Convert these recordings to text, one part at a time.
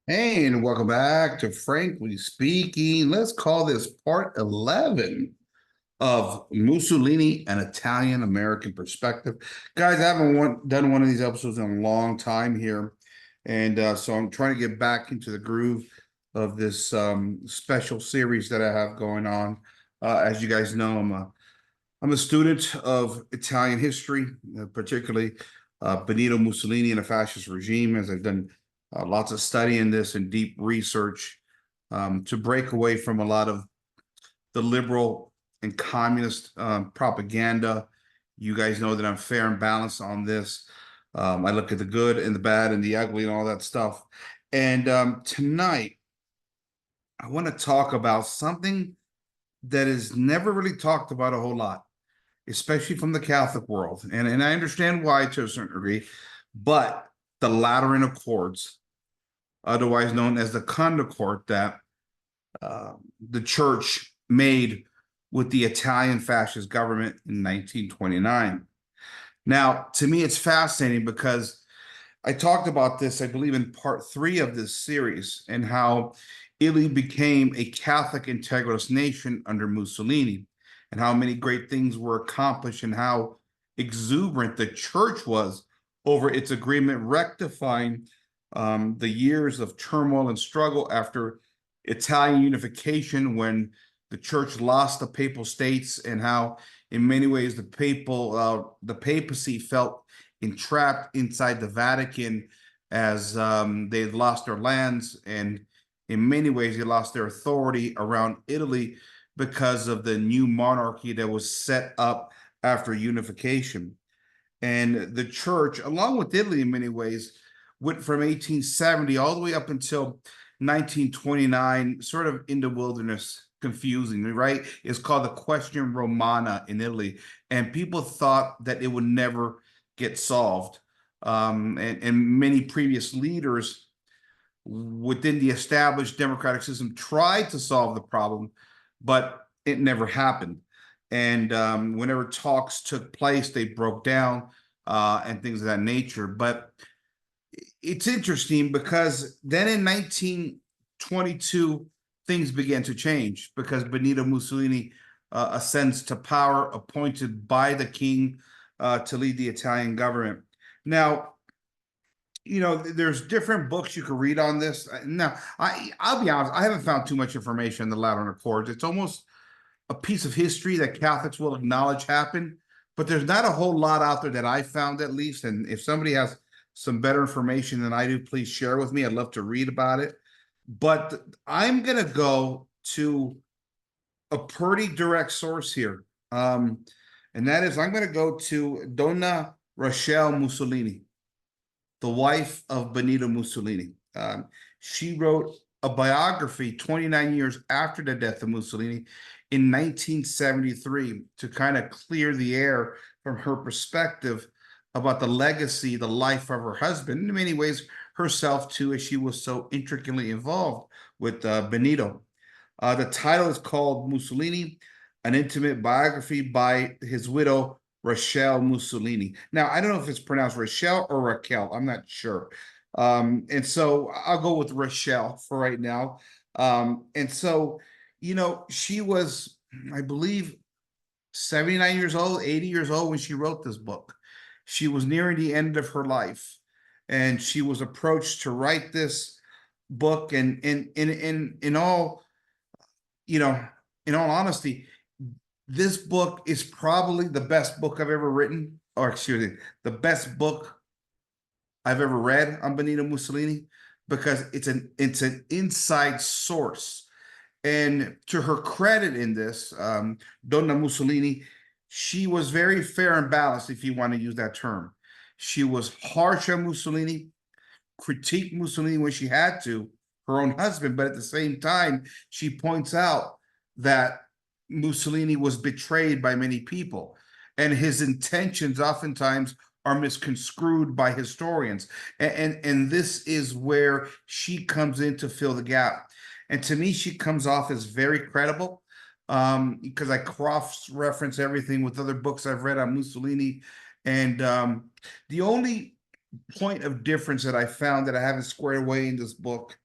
Hey, and welcome back to Frankly Speaking. Let's call this part 11 of Mussolini, an Italian American perspective. Guys, I haven't done one of these episodes in a long time here. And so I'm trying to get back into the groove of this special series that I have going on. As you guys know, I'm a student of Italian history, particularly Benito Mussolini and the fascist regime, as I've done lots of study in this and deep research to break away from a lot of the liberal and communist propaganda. You guys know that I'm fair and balanced on this. I look at the good and the bad and the ugly and all that stuff. And tonight, I want to talk about something that is never really talked about a whole lot, especially from the Catholic world. And I understand why to a certain degree, but the Lateran Accords, otherwise known as the Concordat, that the church made with the Italian fascist government in 1929. Now, to me, it's fascinating because I talked about this, I believe, in part three of this series, and how Italy became a Catholic integralist nation under Mussolini, and how many great things were accomplished, and how exuberant the church was over its agreement, rectifying the years of turmoil and struggle after Italian unification, when the church lost the papal states, and how, in many ways, the papacy felt entrapped inside the Vatican, as they had lost their lands, and in many ways they lost their authority around Italy because of the new monarchy that was set up after unification. And the church, along with Italy in many ways, went from 1870 all the way up until 1929, sort of in the wilderness, confusing, right? It's called the Question Romana in Italy. And people thought that it would never get solved. And many previous leaders within the established democratic system tried to solve the problem, but it never happened. And whenever talks took place, they broke down and things of that nature. But it's interesting because then in 1922, things began to change because Benito Mussolini ascends to power, appointed by the king to lead the Italian government. Now, there's different books you can read on this. Now, I'll be honest, I haven't found too much information in the Lateran Accords. It's almost a piece of history that Catholics will acknowledge happened, but there's not a whole lot out there that I found, at least. And if somebody has some better information than I do, please share with me. I'd love to read about it. But I'm gonna go to a pretty direct source here. And that is, I'm gonna go to Donna Rachele Mussolini, the wife of Benito Mussolini. She wrote a biography 29 years after the death of Mussolini in 1973 to kind of clear the air from her perspective about the legacy, the life of her husband, in many ways herself too, as she was so intricately involved with Benito. The title is called Mussolini, an intimate biography by his widow, Rachele Mussolini. Now, I don't know if it's pronounced Rachele or Raquel. I'm not sure. And so I'll go with Rachele for right now. And so, she was, I believe, 79 years old, 80 years old when she wrote this book. She was nearing the end of her life, and she was approached to write this book. And in all, you know, in all honesty, this book is probably the best book I've ever written, or excuse me, the best book I've ever read on Benito Mussolini, because it's an inside source. And to her credit in this, Donna Mussolini, she was very fair and balanced, if you want to use that term. She was harsh on Mussolini, critiqued Mussolini when she had to, her own husband, but at the same time, she points out that Mussolini was betrayed by many people, and his intentions oftentimes are misconstrued by historians. And this is where she comes in to fill the gap. And to me, she comes off as very credible, because I cross-reference everything with other books I've read on Mussolini. And the only point of difference that I found that I haven't squared away in this book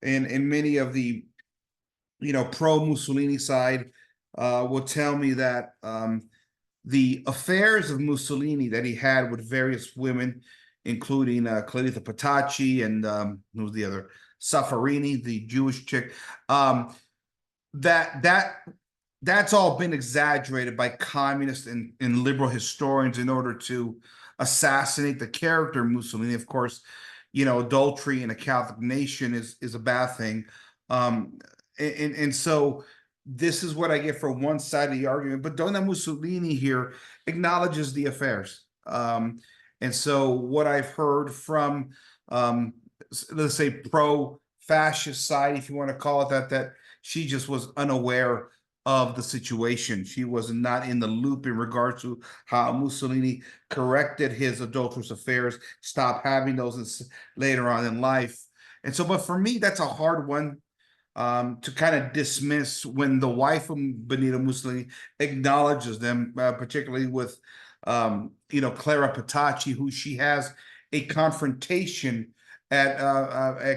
in many of the pro Mussolini side will tell me that the affairs of Mussolini that he had with various women, including Clarita Petacci and who was the other, Saffarini, the Jewish chick, that that's all been exaggerated by communist and liberal historians in order to assassinate the character of Mussolini. Of course, adultery in a Catholic nation is a bad thing. And so this is what I get for one side of the argument. But Donna Mussolini here acknowledges the affairs. And so what I've heard from, let's say, pro-fascist side, if you want to call it that she just was unaware of the situation. She was not in the loop in regards to how Mussolini corrected his adulterous affairs, stopped having those later on in life. And so, but for me, that's a hard one to kind of dismiss when the wife of Benito Mussolini acknowledges them, particularly with, Clara Petacci, who she has a confrontation at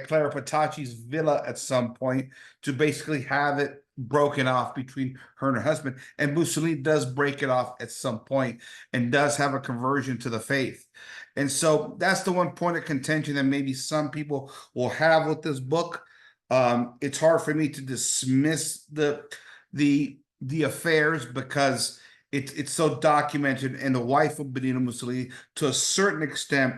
Clara Petacci's villa at some point to basically have it broken off between her and her husband. And Mussolini does break it off at some point and does have a conversion to the faith. And so that's the one point of contention that maybe some people will have with this book. It's hard for me to dismiss the affairs because it's so documented, and the wife of Benito Mussolini, to a certain extent,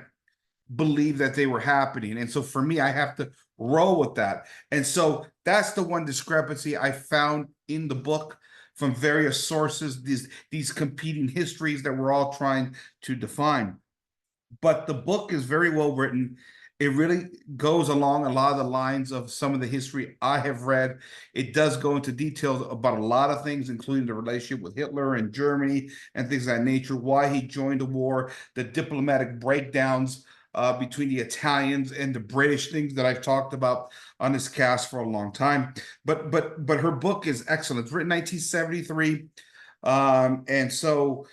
believed that they were happening. And so for me, I have to roll with that. And so that's the one discrepancy I found in the book from various sources, these competing histories that we're all trying to define. But the book is very well written. It really goes along a lot of the lines of some of the history I have read. It does go into details about a lot of things, including the relationship with Hitler and Germany and things of that nature, why he joined the war, the diplomatic breakdowns between the Italians and the British, things that I've talked about on this cast for a long time. But her book is excellent. It's written 1973. And so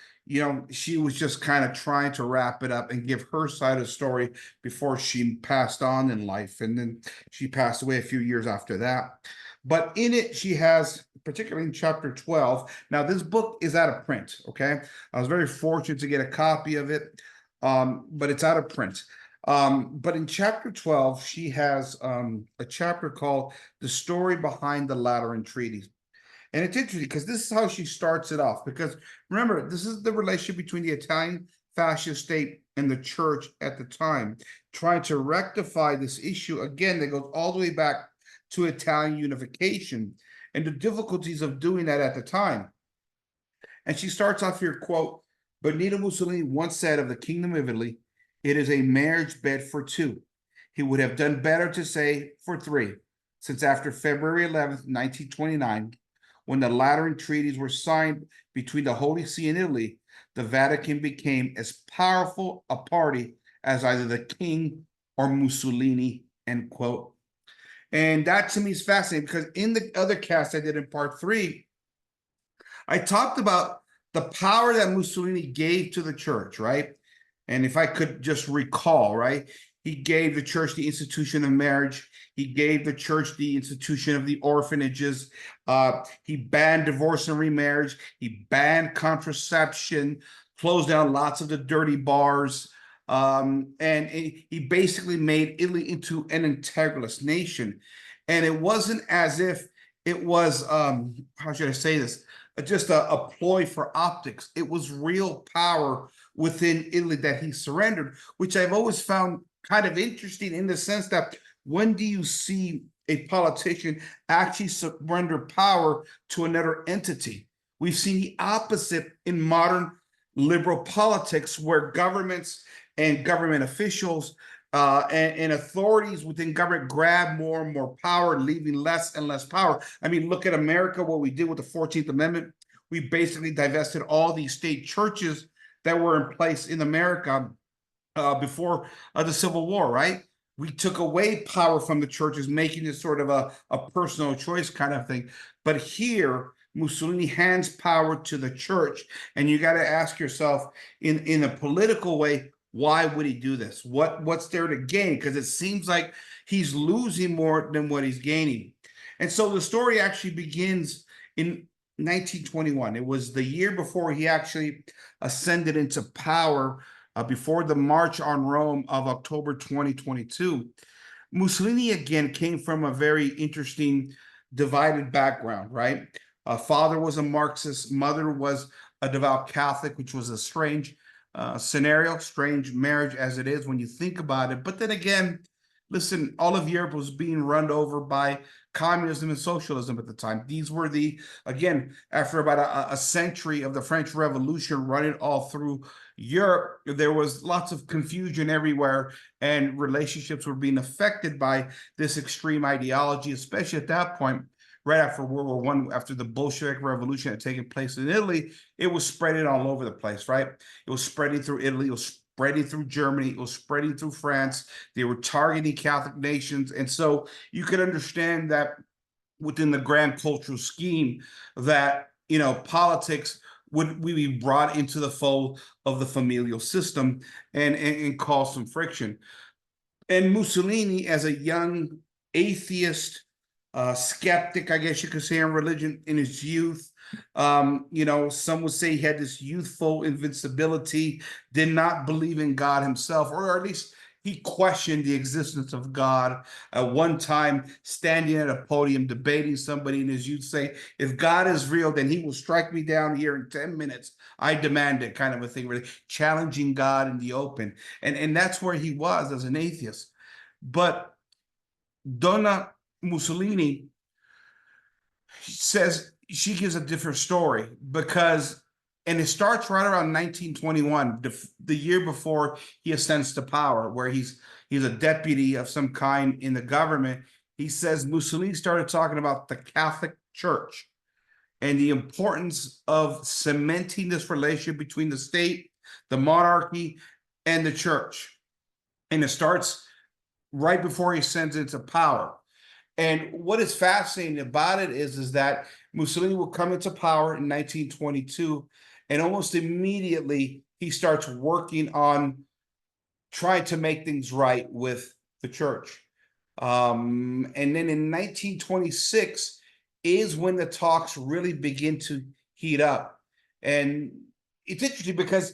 she was just kind of trying to wrap it up and give her side of the story before she passed on in life. And then she passed away a few years after that. But in it, she has, particularly in chapter 12, now this book is out of print, okay? I was very fortunate to get a copy of it, but it's out of print. But in chapter 12, she has a chapter called The Story Behind the Lateran Treaties. And it's interesting because this is how she starts it off. Because remember, this is the relationship between the Italian fascist state and the church at the time, trying to rectify this issue again that goes all the way back to Italian unification and the difficulties of doing that at the time. And she starts off here, quote, Benito Mussolini once said of the Kingdom of Italy, it is a marriage bed for two. He would have done better to say for three, since after February 11th, 1929, when the Lateran treaties were signed between the Holy See and Italy, the Vatican became as powerful a party as either the king or Mussolini, end quote. And that to me is fascinating because in the other cast I did in part 3, I talked about the power that Mussolini gave to the church, right? And if I could just recall, right? He gave the church the institution of marriage. He gave the church the institution of the orphanages. He banned divorce and remarriage. He banned contraception, closed down lots of the dirty bars. And he basically made Italy into an integralist nation. And it wasn't as if it was, how should I say this? Just a ploy for optics. It was real power within Italy that he surrendered, which I've always found kind of interesting in the sense that when do you see a politician actually surrender power to another entity? We've seen the opposite in modern liberal politics, where governments and government officials and authorities within government grab more and more power, leaving less and less power. I mean, look at America, what we did with the 14th Amendment. We basically divested all these state churches that were in place in America before the Civil War, right? We took away power from the churches, making it sort of a personal choice kind of thing. But here, Mussolini hands power to the church. And you got to ask yourself, in a political way, Why would he do this? What's there to gain? Because it seems like he's losing more than what he's gaining. And so the story actually begins in 1921. It was the year before he actually ascended into power, before the March on Rome of October 2022. Mussolini again came from a very interesting divided background, right? Father was a Marxist, mother was a devout Catholic, which was a strange scenario, strange marriage as it is when you think about it. But then again, listen, all of Europe was being run over by communism and socialism at the time. These were again, after about a century of the French Revolution running all through Europe, there was lots of confusion everywhere, and relationships were being affected by this extreme ideology, especially at that point, right after World War I, after the Bolshevik Revolution had taken place in Italy. It was spreading all over the place, right? It was spreading through Italy, it was spreading through Germany, it was spreading through France. They were targeting Catholic nations. And so you could understand that within the grand cultural scheme that, politics would be brought into the fold of the familial system and cause some friction. And Mussolini, as a young atheist, skeptic, I guess you could say, on religion in his youth, some would say he had this youthful invincibility, did not believe in God himself, or at least he questioned the existence of God. At one time, standing at a podium debating somebody in his youth, say, if God is real, then he will strike me down here in 10 minutes. I demand it, kind of a thing, really challenging God in the open. And that's where he was as an atheist. But Donna Mussolini says she gives a different story, because, and it starts right around 1921, the year before he ascends to power, where he's a deputy of some kind in the government. He says Mussolini started talking about the Catholic Church and the importance of cementing this relationship between the state, the monarchy, and the church. And it starts right before he ascends into power. And what is fascinating about it is that Mussolini will come into power in 1922, and almost immediately he starts working on trying to make things right with the church. And then in 1926 is when the talks really begin to heat up. And it's interesting because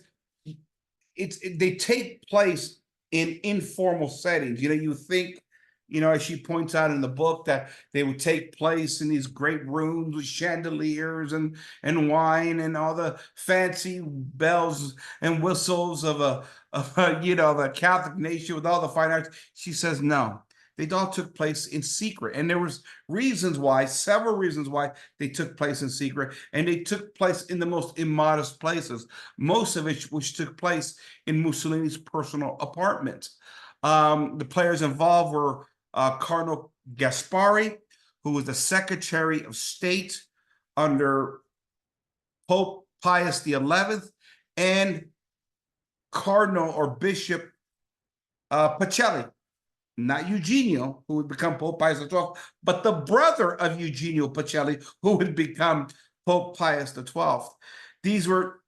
they take place in informal settings. You think, as she points out in the book, that they would take place in these great rooms with chandeliers and wine and all the fancy bells and whistles of the Catholic nation with all the fine arts. She says no. They all took place in secret, and there was several reasons why they took place in secret, and they took place in the most immodest places. Most of it, which took place in Mussolini's personal apartment. The players involved were Cardinal Gaspari, who was the Secretary of State under Pope Pius XI, and Cardinal or Bishop Pacelli, not Eugenio, who would become Pope Pius XII, but the brother of Eugenio Pacelli, who would become Pope Pius XII. These were,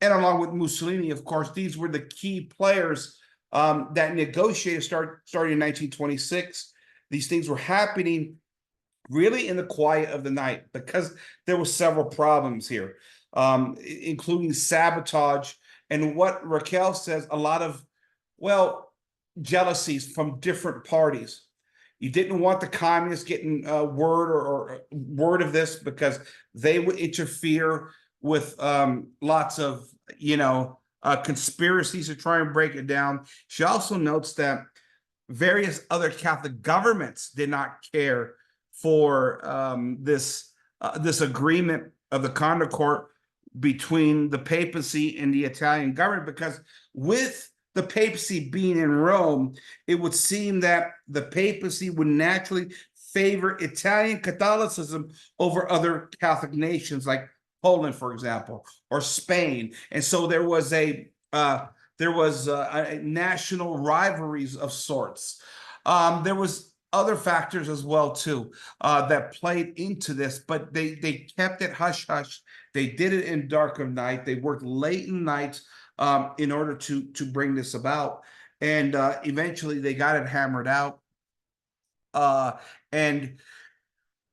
and along with Mussolini, of course, these were the key players that negotiated starting in 1926. These things were happening really in the quiet of the night, because there were several problems here, including sabotage and what Raquel says, a lot of, jealousies from different parties. You didn't want the communists getting word or word of this, because they would interfere with lots of conspiracies to try and break it down. She also notes that various other Catholic governments did not care for this agreement of the Concord between the papacy and the Italian government, because with the papacy being in Rome, it would seem that the papacy would naturally favor Italian Catholicism over other Catholic nations like Poland, for example, or Spain. And so there was a national rivalries of sorts. There was other factors as well too that played into this, but they kept it hush hush. They did it in dark of night. They worked late in night in order to bring this about. And eventually they got it hammered out. And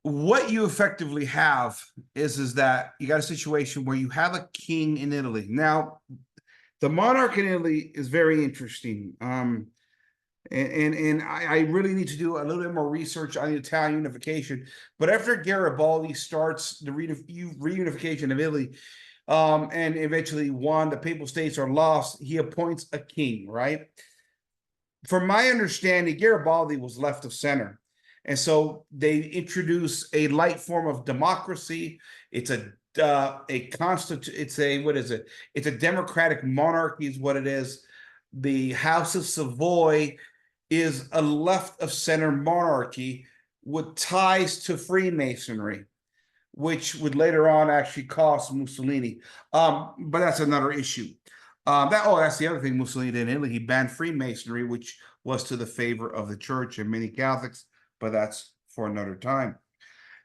what you effectively have is that you got a situation where you have a king in Italy. Now, the monarch in Italy is very interesting. And I really need to do a little bit more research on the Italian unification. But after Garibaldi starts the reunification of Italy, and eventually won, the Papal States are lost, he appoints a king, right? From my understanding, Garibaldi was left of center. And so they introduce a light form of democracy. It's it's a what is it? It's a democratic monarchy, is what it is. The House of Savoy is a left of center monarchy with ties to Freemasonry, which would later on actually cost Mussolini. But that's another issue. That's the other thing Mussolini did in Italy. He banned Freemasonry, which was to the favor of the church and many Catholics, but that's for another time.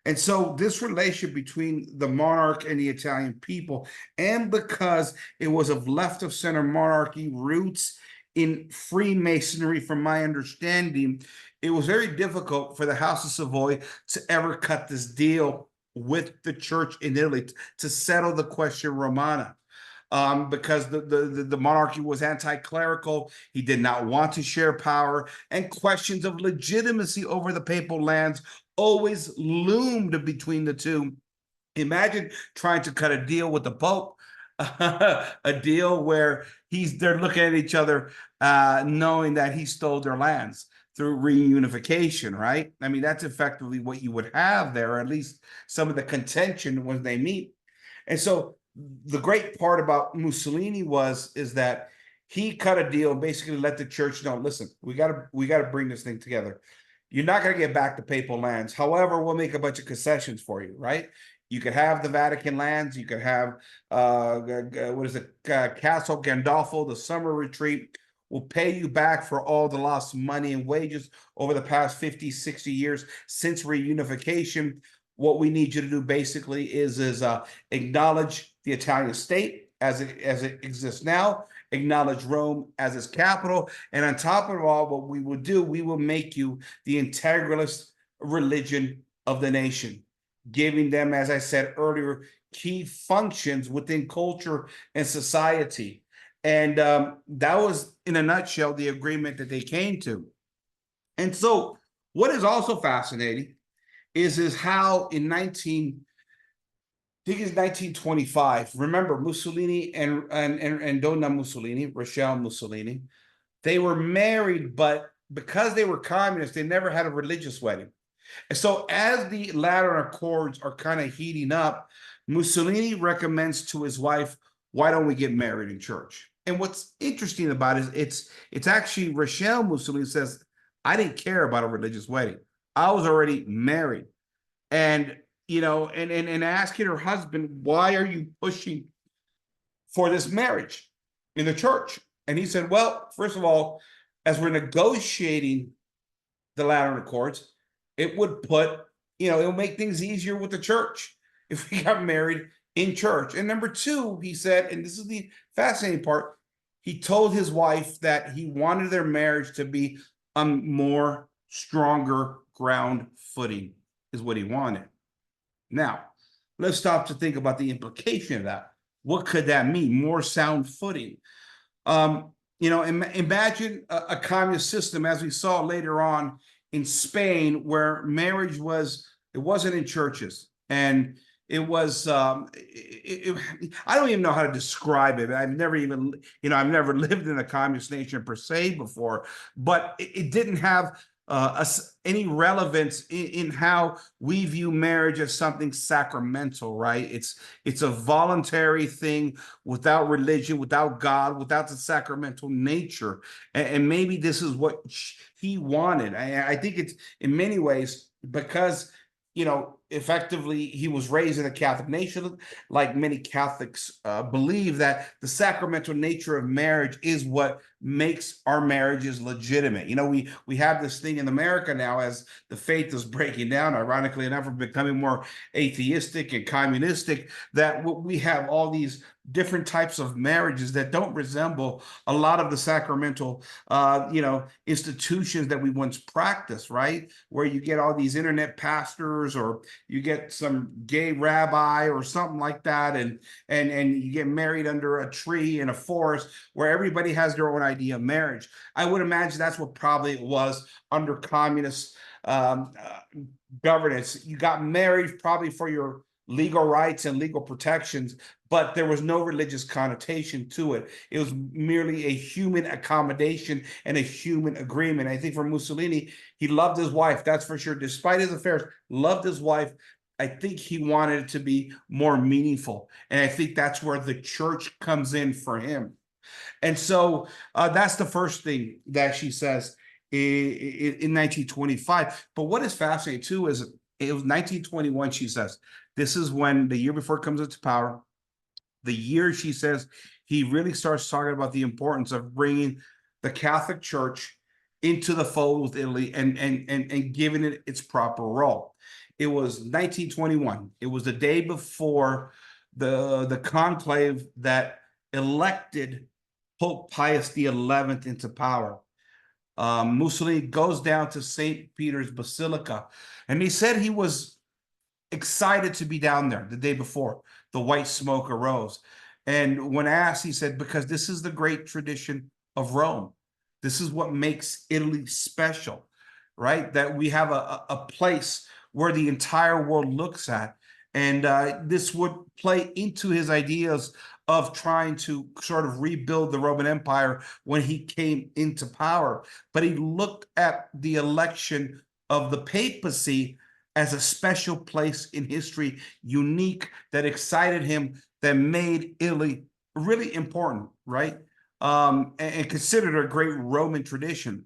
And so this relationship between the monarch and the Italian people, and because it was of left of center monarchy roots in Freemasonry, from my understanding, it was very difficult for the House of Savoy to ever cut this deal with the church in Italy to settle the question Romana. Because the monarchy was anti-clerical. He did not want to share power, and questions of legitimacy over the papal lands always loomed between the two. Imagine trying to cut a deal with the Pope, a deal where they're looking at each other, knowing that he stole their lands through reunification, right? I mean, that's effectively what you would have there, or at least some of the contention when they meet. And so the great part about Mussolini is that he cut a deal and basically let the church know, listen, we gotta bring this thing together. You're not gonna get back the papal lands. However, we'll make a bunch of concessions for you, right? You could have the Vatican lands. You could have what is it, Castle Gandolfo, the summer retreat. We'll pay you back for all the lost money and wages over the past 50, 60 years since reunification. What we need you to do basically is acknowledge the Italian state as it exists now, acknowledge Rome as its capital, and on top of it all, what we will do, we will make you the integralist religion of the nation, giving them, as I said earlier, key functions within culture and society. And that was, in a nutshell, the agreement that they came to. And so, what is also fascinating is how in 1925. Remember, Mussolini and Donna Mussolini, Rachele Mussolini, they were married, but because they were communists, they never had a religious wedding. And so, as the Lateran Accords are kind of heating up, Mussolini recommends to his wife, "Why don't we get married in church?" And what's interesting about it is it's actually Rachele Mussolini says, "I didn't care about a religious wedding. I was already married." And and asking her husband, "Why are you pushing for this marriage in the church?" And he said, "Well, first of all, as we're negotiating the Lateran Accords, it would it'll make things easier with the church if we got married in church. And number two," he said, and this is the fascinating part, he told his wife that he wanted their marriage to be on more stronger ground footing, is what he wanted. Now, let's stop to think about the implication of that. What could that mean? More sound footing. Imagine a communist system, as we saw later on in Spain, where marriage it wasn't in churches, and it was I don't even know how to describe it. I've never lived in a communist nation per se before, but it didn't have any relevance in how we view marriage as something sacramental, right? It's a voluntary thing without religion, without God, without the sacramental nature. And maybe this is what he wanted. I think it's in many ways because effectively he was raised in a Catholic nation. Like many Catholics believe that the sacramental nature of marriage is what makes our marriages legitimate. We have this thing in America now, as the faith is breaking down, ironically enough, we're becoming more atheistic and communistic, that we have all these different types of marriages that don't resemble a lot of the sacramental, institutions that we once practiced, right? Where you get all these internet pastors, or you get some gay rabbi or something like that, and you get married under a tree in a forest where everybody has their own idea of marriage. I would imagine that's what probably it was under communist um, uh, governance. You got married probably for your legal rights and legal protections, but there was no religious connotation to it. It was merely a human accommodation and a human agreement. I think for Mussolini, he loved his wife, that's for sure. Despite his affairs, loved his wife. I think he wanted it to be more meaningful. And I think that's where the church comes in for him. And so that's the first thing that she says in 1925. But what is fascinating too is it was 1921, she says. This is when the year before it comes into power, the year she says he really starts talking about the importance of bringing the Catholic Church into the fold with Italy and giving it its proper role. It was 1921. It was the day before the conclave that elected Pope Pius XI into power. Mussolini goes down to St. Peter's Basilica, and he said he was excited to be down there the day before the white smoke arose. And when asked, he said, because this is the great tradition of Rome. This is what makes Italy special, right? That we have a place where the entire world looks at. And this would play into his ideas of trying to sort of rebuild the Roman Empire when he came into power. But he looked at the election of the papacy as a special place in history, unique, that excited him, that made Italy really important, right? And considered a great Roman tradition.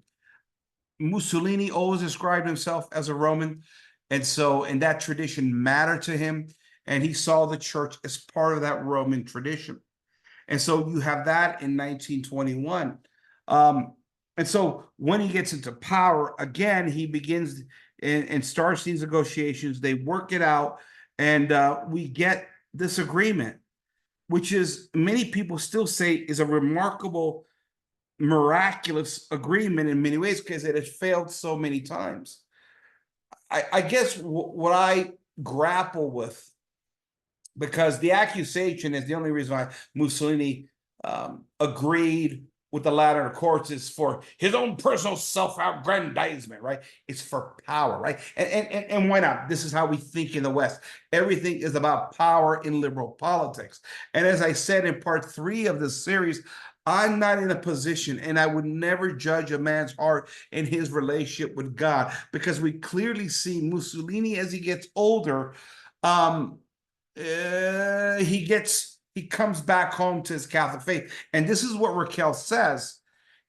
Mussolini always described himself as a Roman, and that tradition mattered to him, and he saw the church as part of that Roman tradition. And so you have that in 1921. And so when he gets into power, again, he begins and starts these negotiations. They work it out, and we get this agreement, which is many people still say is a remarkable, miraculous agreement in many ways because it has failed so many times. I guess what I grapple with, because the accusation is the only reason why Mussolini agreed with the Lateran Accords is for his own personal self-aggrandizement, right? It's for power, right? And why not? This is how we think in the West. Everything is about power in liberal politics. And as I said in part 3 of this series, I'm not in a position, and I would never judge a man's heart in his relationship with God, because we clearly see Mussolini as he gets older. He comes back home to his Catholic faith. And this is what Rachele says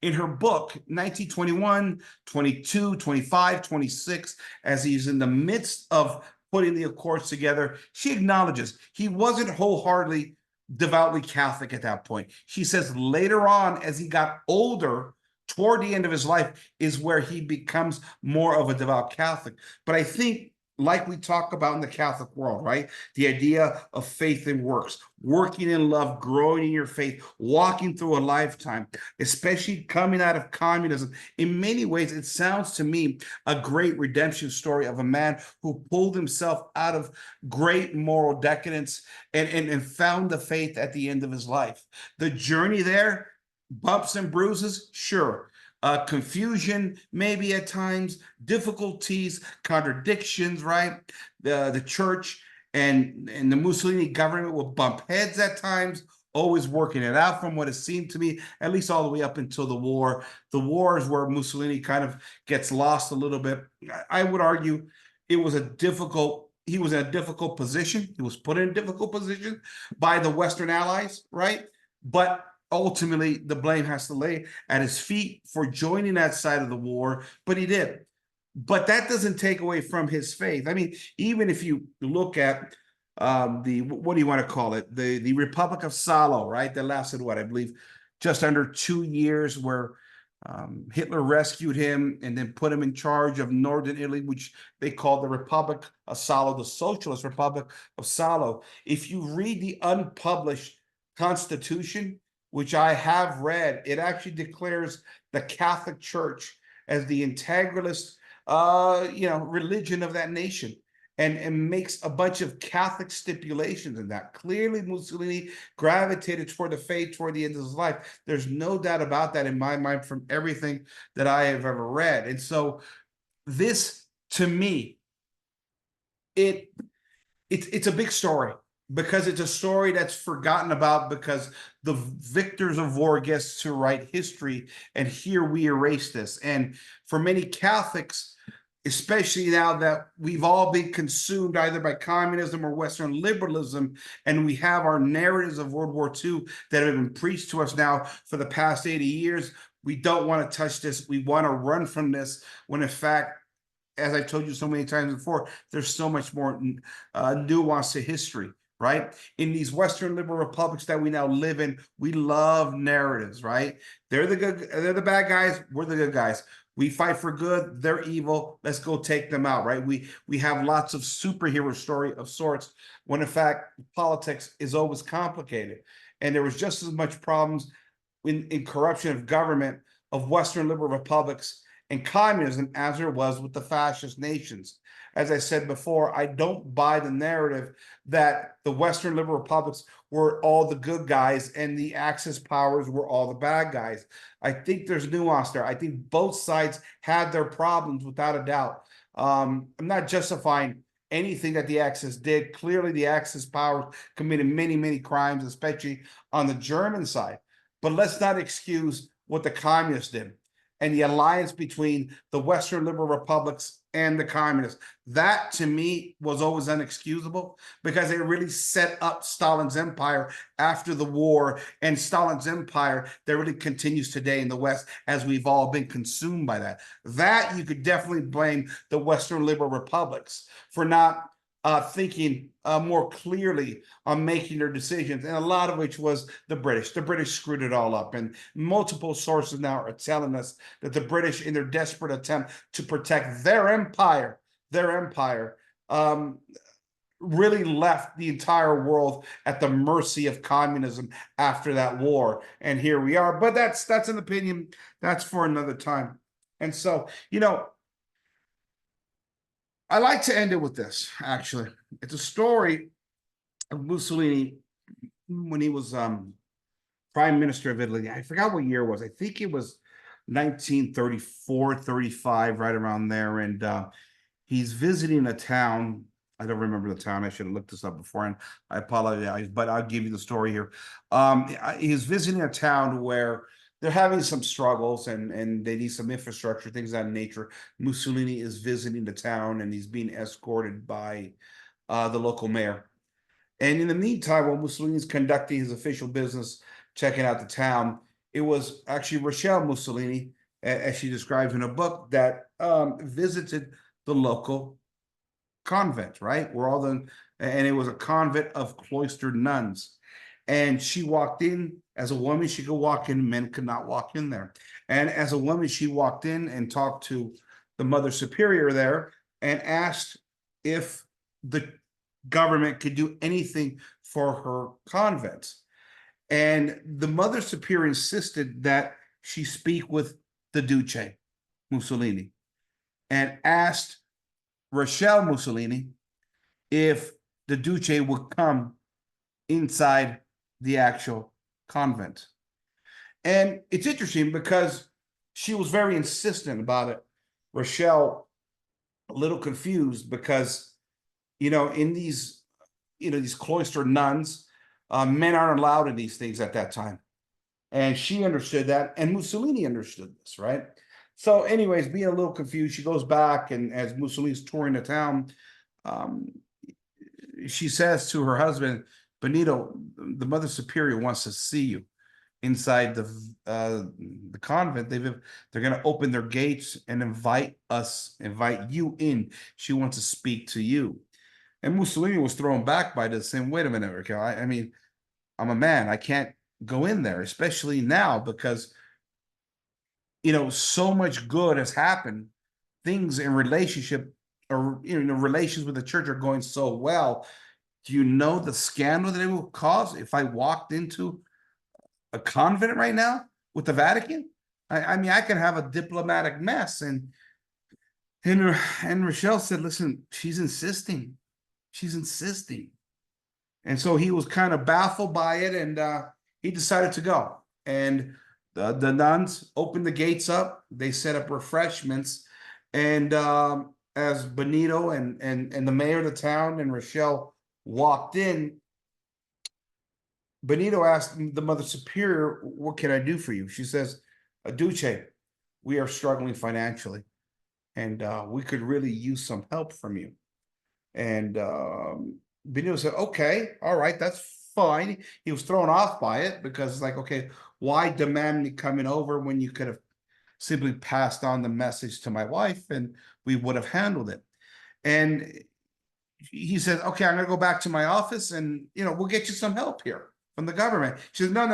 in her book, 1921, 22, 25, 26, as he's in the midst of putting the Accords together. She acknowledges he wasn't wholeheartedly devoutly Catholic at that point. She says later on, as he got older, toward the end of his life, is where he becomes more of a devout Catholic. But I think, like we talk about in the Catholic world, right? The idea of faith and works, working in love, growing in your faith, walking through a lifetime, especially coming out of communism. In many ways, it sounds to me a great redemption story of a man who pulled himself out of great moral decadence and found the faith at the end of his life. The journey there, bumps and bruises, sure. Confusion, maybe at times, difficulties, contradictions, right? The church and the Mussolini government will bump heads at times, always working it out from what it seemed to me, at least all the way up until the war. The war is where Mussolini kind of gets lost a little bit. I would argue he was in a difficult position. He was put in a difficult position by the Western Allies, right? But ultimately, the blame has to lay at his feet for joining that side of the war, but he did. But that doesn't take away from his faith. I mean, even if you look at what do you want to call it? The Republic of Salo, right? That lasted what, I believe, just under 2 years, where Hitler rescued him and then put him in charge of northern Italy, which they called the Republic of Salo, the Socialist Republic of Salo. If you read the unpublished Constitution, which I have read, it actually declares the Catholic Church as the integralist, religion of that nation, and makes a bunch of Catholic stipulations in that. Clearly, Mussolini gravitated toward the faith toward the end of his life. There's no doubt about that in my mind from everything that I have ever read. And so, this to me, it it's a big story because it's a story that's forgotten about because the victors of war gets to write history, and here we erase this. And for many Catholics, especially now that we've all been consumed either by communism or Western liberalism, and we have our narratives of World War II that have been preached to us now for the past 80 years, we don't want to touch this. We want to run from this, when in fact, as I told you so many times before, there's so much more nuance to history, right? In these Western liberal republics that we now live in, we love narratives, right? They're the bad guys, we're the good guys. We fight for good, they're evil, let's go take them out, right? We have lots of superhero story of sorts, when in fact, politics is always complicated. And there was just as much problems in corruption of government of Western liberal republics and communism as there was with the fascist nations. As I said before, I don't buy the narrative that the Western liberal republics were all the good guys and the Axis powers were all the bad guys. I think there's nuance there. I think both sides had their problems without a doubt. I'm not justifying anything that the Axis did. Clearly, the Axis powers committed many, many crimes, especially on the German side. But let's not excuse what the communists did and the alliance between the Western liberal republics and the communists. That to me was always unexcusable because it really set up Stalin's empire after the war, and Stalin's empire that really continues today in the West as we've all been consumed by that. That you could definitely blame the Western liberal republics for not thinking more clearly on making their decisions, and a lot of which was the British. The British screwed it all up, and multiple sources now are telling us that the British, in their desperate attempt to protect their empire, really left the entire world at the mercy of communism after that war. And here we are. But that's an opinion. That's for another time. And so, I like to end it with this, actually. It's a story of Mussolini when he was prime minister of Italy. I forgot what year it was. I think it was 1934, 35, right around there. And he's visiting a town. I don't remember the town. I should have looked this up beforehand. I apologize, but I'll give you the story here. He's visiting a town where they're having some struggles, and they need some infrastructure, things of that nature. Mussolini is visiting the town, and he's being escorted by the local mayor. And in the meantime, while Mussolini is conducting his official business, checking out the town, it was actually Rachele Mussolini, as she describes in a book, that visited the local convent, right? And it was a convent of cloistered nuns. And she walked in. As a woman, she could walk in, men could not walk in there. And as a woman, she walked in and talked to the Mother Superior there and asked if the government could do anything for her convent. And the Mother Superior insisted that she speak with the Duce, Mussolini, and asked Rachele Mussolini if the Duce would come inside the actual convent. And it's interesting because she was very insistent about it. Rachele, a little confused because, in these, these cloistered nuns, men aren't allowed in these things at that time. And she understood that, and Mussolini understood this, right? So, anyways, being a little confused, she goes back, and as Mussolini's touring the town, she says to her husband, Benito, the Mother Superior wants to see you inside the convent. They're going to open their gates and invite you in. She wants to speak to you. And Mussolini was thrown back by this, saying, wait a minute, Raquel, I mean, I'm a man. I can't go in there, especially now because, so much good has happened. Things in relationship or, relations with the church are going so well. Do you know the scandal that it will cause if I walked into a convent right now with the Vatican? I mean, I can have a diplomatic mess. And Rachele said, listen, she's insisting. She's insisting. And so he was kind of baffled by it, and he decided to go. And the nuns opened the gates up. They set up refreshments, and as Benito and the mayor of the town and Rachele walked in, Benito asked the Mother Superior, "What can I do for you?" She says, "Duce, we are struggling financially, and we could really use some help from you." And Benito said, "Okay, all right, that's fine." He was thrown off by it because it's like, okay, why demand me coming over when you could have simply passed on the message to my wife and we would have handled it. And he said, "Okay, I'm gonna go back to my office and we'll get you some help here from the government." She said, "No,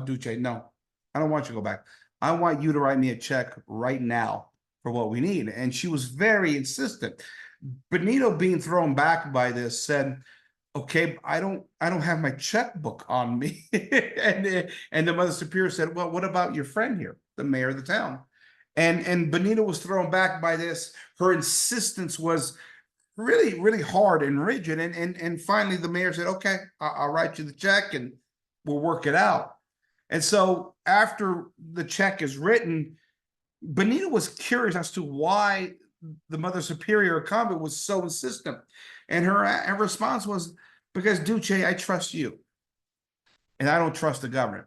Duce, no, I don't want you to go back. I want you to write me a check right now for what we need." And she was very insistent. Benito, being thrown back by this, said, "Okay, I don't have my checkbook on me." and the Mother Superior said, "Well, what about your friend here, the mayor of the town?" And Benito was thrown back by this. Her insistence was really, really hard and rigid. And finally the mayor said, "Okay, I'll write you the check and we'll work it out." And so after the check is written, Benito was curious as to why the Mother Superior convent was so insistent. And her response was, "Because Duce, I trust you. And I don't trust the government.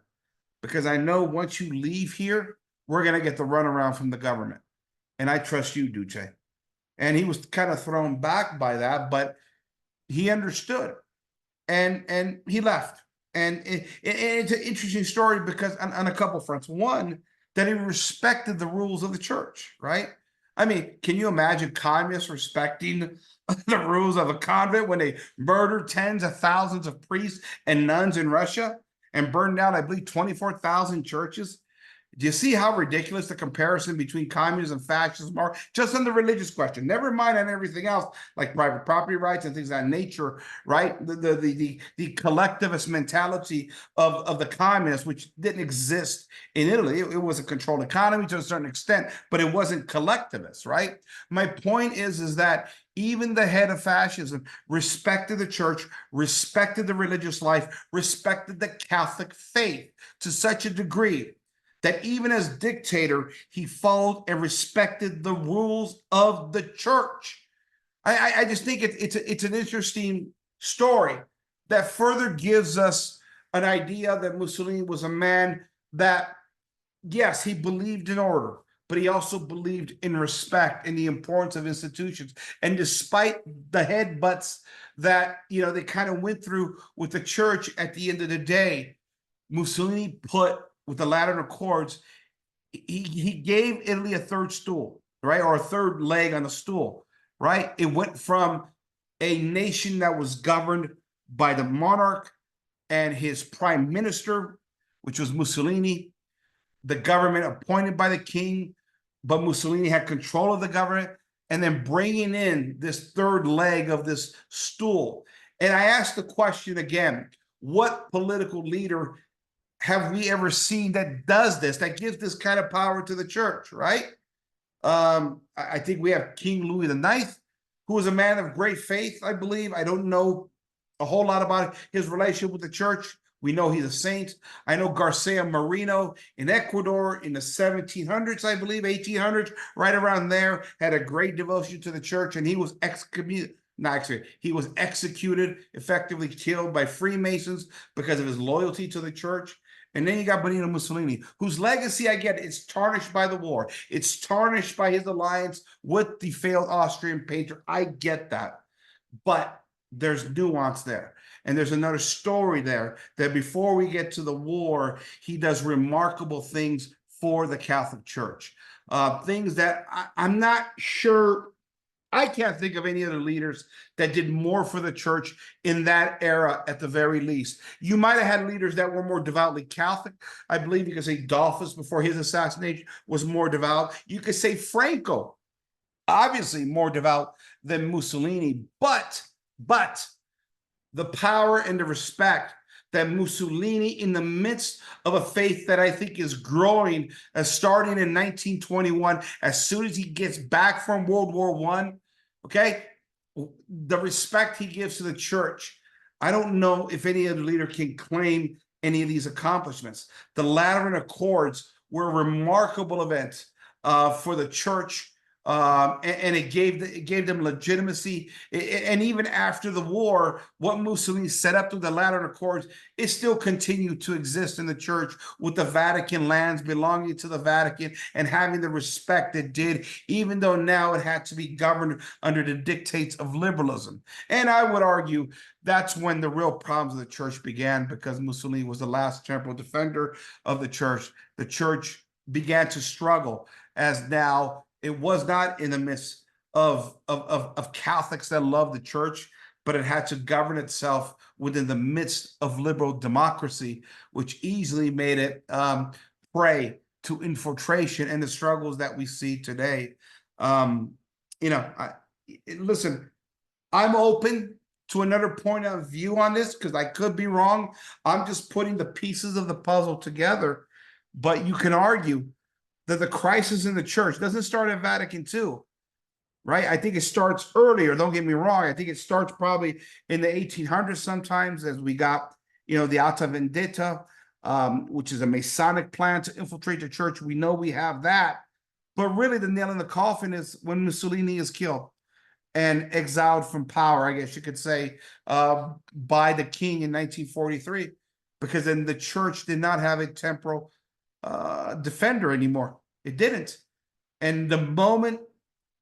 Because I know once you leave here, we're going to get the runaround from the government. And I trust you, Duce." And he was kind of thrown back by that, but he understood. And he left. And it's an interesting story because on a couple fronts. One, that he respected the rules of the church, right? I mean, can you imagine communists respecting the rules of a convent when they murdered tens of thousands of priests and nuns in Russia and burned down, I believe, 24,000 churches? Do you see how ridiculous the comparison between communism and fascism are? Just on the religious question, never mind on everything else, like private property rights and things of that nature, right? The collectivist mentality of the communists, which didn't exist in Italy. It was a controlled economy to a certain extent, but it wasn't collectivist, right? My point is that even the head of fascism respected the church, respected the religious life, respected the Catholic faith to such a degree that even as dictator, he followed and respected the rules of the church. I just think it's an interesting story that further gives us an idea that Mussolini was a man that, yes, he believed in order, but he also believed in respect and the importance of institutions. And despite the headbutts that they kind of went through with the church, at the end of the day, Mussolini put, with the Lateran Accords, he gave Italy a third stool, right? Or a third leg on the stool, right? It went from a nation that was governed by the monarch and his prime minister, which was Mussolini, the government appointed by the king, but Mussolini had control of the government, and then bringing in this third leg of this stool. And I asked the question again, what political leader have we ever seen that does this, that gives this kind of power to the church, right? I think we have King Louis IX, who was a man of great faith, I believe. I don't know a whole lot about his relationship with the church. We know he's a saint. I know Garcia Moreno in Ecuador in the 1700s, I believe, 1800s, right around there, had a great devotion to the church, and he was excommunicated. Not actually, he was executed, effectively killed by Freemasons because of his loyalty to the church. And then you got Benito Mussolini, whose legacy, I get, it's tarnished by the war. It's tarnished by his alliance with the failed Austrian patriot. I get that. But there's nuance there. And there's another story there that before we get to the war, he does remarkable things for the Catholic Church. Things that I'm not sure, I can't think of any other leaders that did more for the church in that era, at the very least. You might have had leaders that were more devoutly Catholic, I believe, because Adolphus, before his assassination, was more devout. You could say Franco, obviously more devout than Mussolini, but the power and the respect that Mussolini, in the midst of a faith that I think is growing, starting in 1921, as soon as he gets back from World War I, okay, the respect he gives to the church. I don't know if any other leader can claim any of these accomplishments. The Lateran Accords were a remarkable event for the church, and it gave them legitimacy. And even after the war, what Mussolini set up through the Lateran Accords, it still continued to exist in the church, with the Vatican lands belonging to the Vatican and having the respect it did, even though now it had to be governed under the dictates of liberalism. And I would argue that's when the real problems of the church began, because Mussolini was the last temporal defender of the church. The church began to struggle, as now it was not in the midst of Catholics that loved the church, but it had to govern itself within the midst of liberal democracy, which easily made it prey to infiltration and the struggles that we see today. Listen, I'm open to another point of view on this, because I could be wrong. I'm just putting the pieces of the puzzle together. But you can argue that the crisis in the church doesn't start at Vatican II, right? I think it starts earlier. Don't get me wrong. I think it starts probably in the 1800s sometimes, as we got, the Alta Vendita, which is a Masonic plan to infiltrate the church. We know we have that. But really, the nail in the coffin is when Mussolini is killed and exiled from power, I guess you could say, by the king in 1943, because then the church did not have a temporal defender anymore. It didn't. And the moment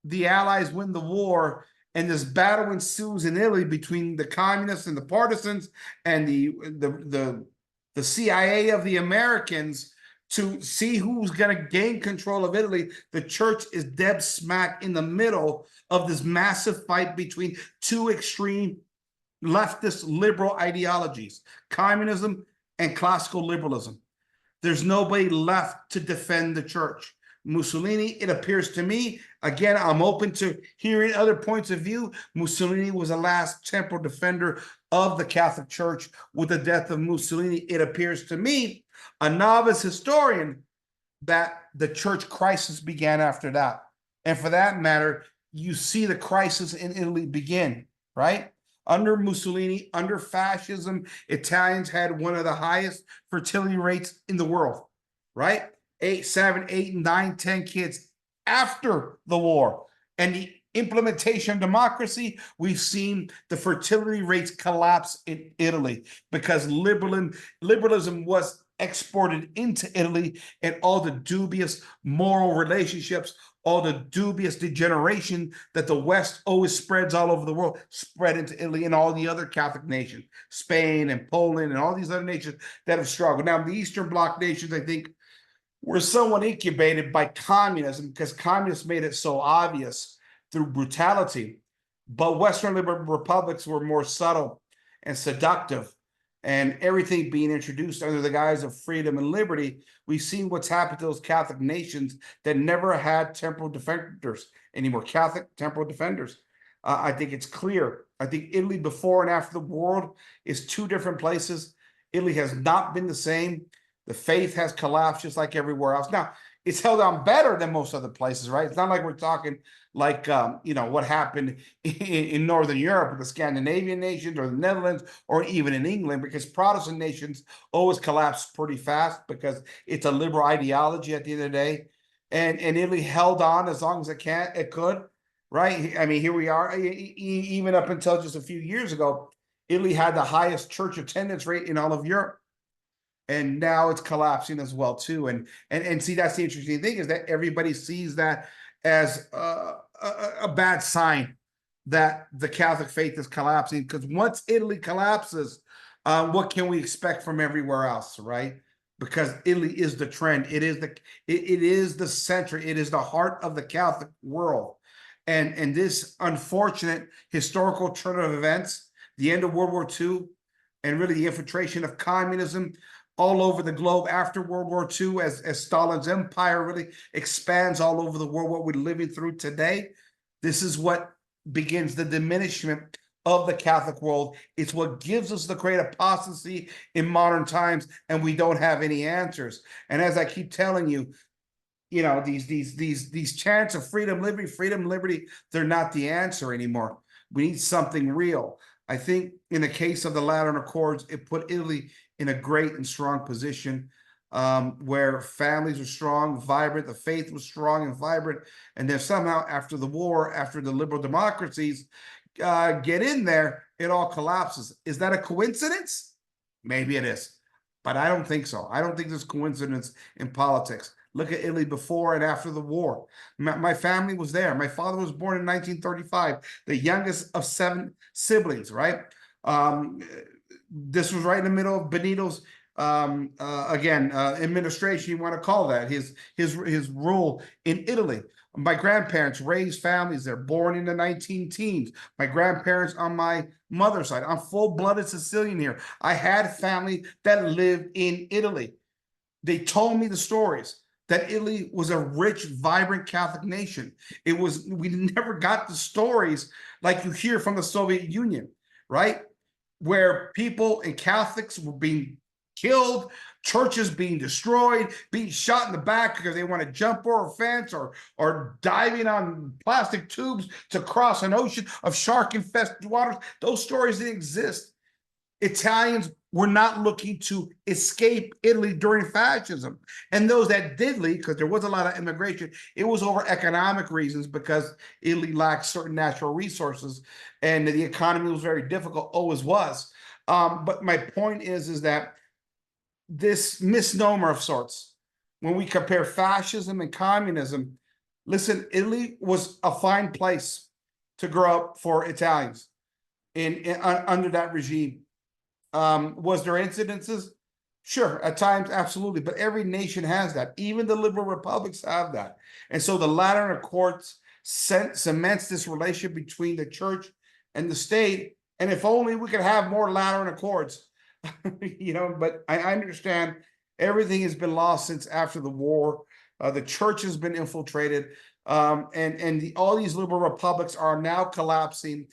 the Allies win the war and this battle ensues in Italy between the communists and the partisans and the CIA of the Americans, to see who's going to gain control of Italy, the church is dead smack in the middle of this massive fight between two extreme leftist liberal ideologies, communism and classical liberalism. There's nobody left to defend the church. Mussolini, it appears to me, again, I'm open to hearing other points of view. Mussolini was the last temporal defender of the Catholic Church. With the death of Mussolini, it appears to me, a novice historian, that the church crisis began after that. And for that matter, you see the crisis in Italy begin, right? Under Mussolini, under fascism, Italians had one of the highest fertility rates in the world, right? 8, 7, 8, 9, 10 kids after the war. And the implementation of democracy, we've seen the fertility rates collapse in Italy, because liberalism was exported into Italy, and all the dubious moral relationships, all the dubious degeneration that the West always spreads all over the world, spread into Italy and all the other Catholic nations, Spain and Poland and all these other nations that have struggled. Now, the Eastern Bloc nations, I think, were somewhat incubated by communism, because communists made it so obvious through brutality. But Western liberal republics were more subtle and seductive, and everything being introduced under the guise of freedom and liberty. We've seen what's happened to those Catholic nations that never had temporal defenders anymore, Catholic temporal defenders. I think it's clear. I think Italy before and after the war is two different places. Italy has not been the same. The faith has collapsed just like everywhere else. Now, it's held on better than most other places, right? It's not like we're talking like, what happened in Northern Europe with the Scandinavian nations or the Netherlands or even in England, because Protestant nations always collapse pretty fast because it's a liberal ideology at the end of the day. And Italy held on as long as it could, right? I mean, here we are, even up until just a few years ago, Italy had the highest church attendance rate in all of Europe. And now it's collapsing as well too. And see, that's the interesting thing, is that everybody sees that as a bad sign that the Catholic faith is collapsing. Because once Italy collapses, what can we expect from everywhere else, right? Because Italy is the trend. It is the center. It is the heart of the Catholic world. And this unfortunate historical turn of events, the end of World War II, and really the infiltration of communism all over the globe after World War II, as Stalin's empire really expands all over the world, what we're living through today. This is what begins the diminishment of the Catholic world. It's what gives us the great apostasy in modern times, and we don't have any answers. And as I keep telling you, these chants of freedom, liberty, they're not the answer anymore. We need something real. I think in the case of the Lateran Accords, it put Italy in a great and strong position, where families were strong, vibrant, the faith was strong and vibrant, and then somehow after the war, after the liberal democracies get in there, it all collapses. Is that a coincidence? Maybe it is, but I don't think so. I don't think there's coincidence in politics. Look at Italy before and after the war. My family was there. My father was born in 1935, the youngest of 7 siblings, right? This was right in the middle of Benito's administration, you want to call that, his rule in Italy. My grandparents raised families there, born in the 19 teens. My grandparents on my mother's side. I'm full-blooded Sicilian here. I had family that lived in Italy. They told me the stories that Italy was a rich, vibrant Catholic nation. We never got the stories like you hear from the Soviet Union, right? Where people and Catholics were being killed, churches being destroyed, being shot in the back because they want to jump over a fence, or diving on plastic tubes to cross an ocean of shark-infested waters. Those stories didn't exist. Italians were not looking to escape Italy during fascism. And those that did leave, because there was a lot of immigration, it was over economic reasons, because Italy lacked certain natural resources and the economy was very difficult, always was. But my point is that this misnomer of sorts, when we compare fascism and communism, listen, Italy was a fine place to grow up for Italians under that regime. Was there incidences? Sure, at times, absolutely. But every nation has that. Even the liberal republics have that. And so the Lateran Accords cements this relationship between the church and the state. And if only we could have more Lateran Accords, but I understand everything has been lost since after the war. The church has been infiltrated. And all these liberal republics are now collapsing.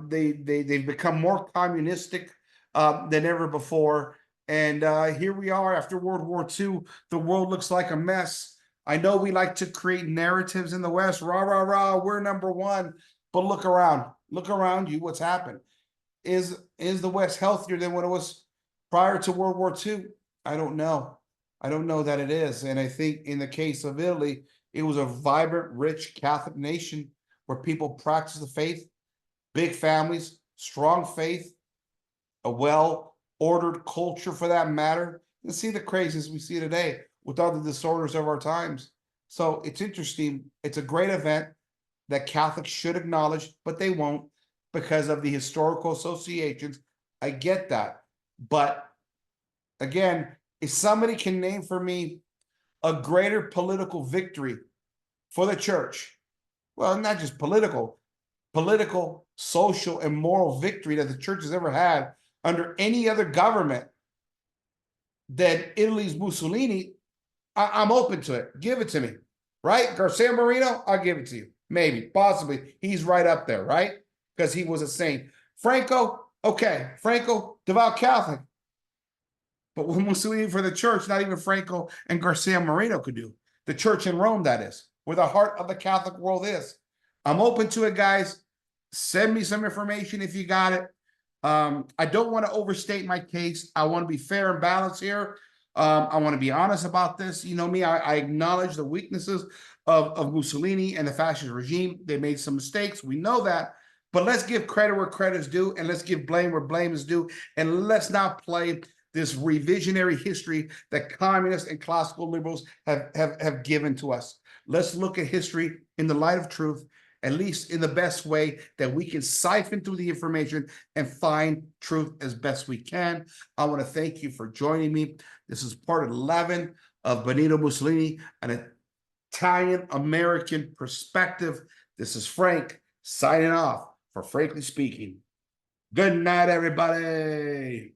They've become more communistic than ever before. And here we are after World War II. The world looks like a mess. I know we like to create narratives in the West. Rah, rah, rah, we're number one. But look around. Look around you. What's happened? Is the West healthier than what it was prior to World War II? I don't know. I don't know that it is. And I think in the case of Italy, it was a vibrant, rich Catholic nation where people practice the faith, big families, strong faith, a well-ordered culture for that matter, and see the crazies we see today with all the disorders of our times. So it's interesting. It's a great event that Catholics should acknowledge, but they won't because of the historical associations. I get that. But again, if somebody can name for me a greater political victory for the church, well, not just political, social, and moral victory that the church has ever had under any other government than Italy's Mussolini, I'm open to it. Give it to me, right? Garcia Marino, I'll give it to you. Maybe, possibly. He's right up there, right? Because he was a saint. Franco, okay. Franco, devout Catholic. But what Mussolini for the church, not even Franco and Garcia Marino could do. The church in Rome, that is, where the heart of the Catholic world is. I'm open to it, guys. Send me some information if you got it. I don't want to overstate my case. I want to be fair and balanced here. I want to be honest about this. You know me, I acknowledge the weaknesses of Mussolini and the fascist regime. They made some mistakes. We know that. But let's give credit where credit is due, and let's give blame where blame is due. And let's not play this revisionary history that communists and classical liberals have given to us. Let's look at history in the light of truth, at least in the best way that we can siphon through the information and find truth as best we can. I want to thank you for joining me. This is part 11 of Benito Mussolini, an Italian-American perspective. This is Frank signing off for Frankly Speaking. Good night, everybody.